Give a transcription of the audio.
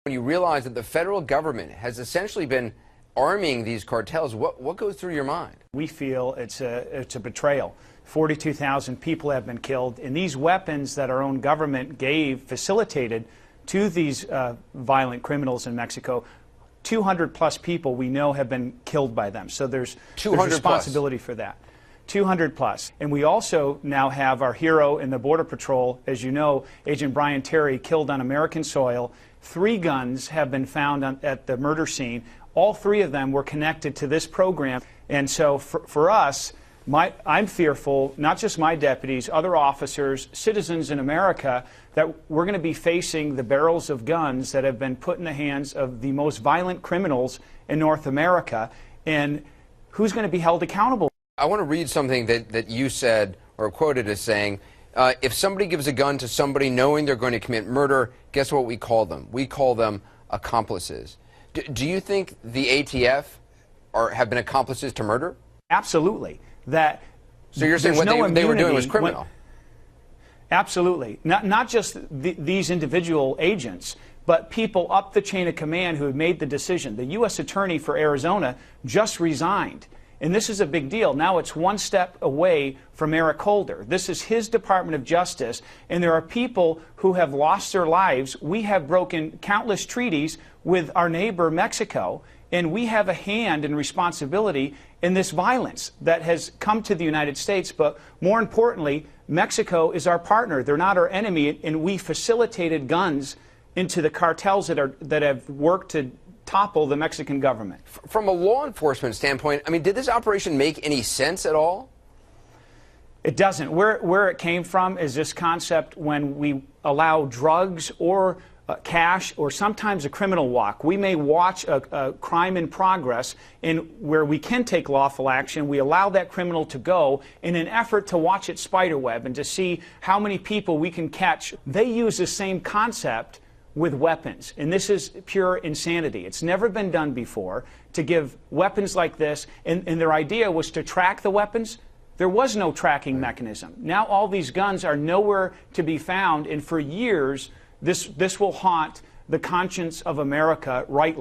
When you realize that the federal government has essentially been arming these cartels, what goes through your mind? We feel it's a betrayal. 42,000 people have been killed, and these weapons that our own government facilitated to these violent criminals in Mexico, 200 plus people we know have been killed by them. So there's responsibility for that. 200 plus. And we also now have our hero in the Border Patrol, as you know, Agent Brian Terry, killed on American soil. 3 guns have been found at the murder scene. All 3 of them were connected to this program. And so for us, I'm fearful, not just my deputies, other officers, citizens in America, that we're going to be facing the barrels of guns that have been put in the hands of the most violent criminals in North America. And who's going to be held accountable? I want to read something that you said, or quoted as saying, if somebody gives a gun to somebody knowing they're going to commit murder, guess what we call them? We call them accomplices. Do you think the ATF have been accomplices to murder? Absolutely. So you're saying what they were doing was criminal? Absolutely. Not just these individual agents, but people up the chain of command who have made the decision. The U.S. Attorney for Arizona just resigned. And this is a big deal. Now it's one step away from Eric Holder. This is his Department of Justice, and there are people who have lost their lives. We have broken countless treaties with our neighbor Mexico, and we have a hand and responsibility in this violence that has come to the United States. But more importantly, Mexico is our partner. They're not our enemy, and we facilitated guns into the cartels that have worked to topple the Mexican government. From a law enforcement standpoint, I mean, did this operation make any sense at all? It doesn't. Where it came from is this concept when we allow drugs or cash or sometimes a criminal walk. We may watch a crime in progress, and where we can take lawful action, we allow that criminal to go in an effort to watch it spiderweb and to see how many people we can catch. They use the same concept with weapons, and this is pure insanity. It's never been done before to give weapons like this, and their idea was to track the weapons. There was no tracking mechanism. Now all these guns are nowhere to be found, and for years this will haunt the conscience of America rightly.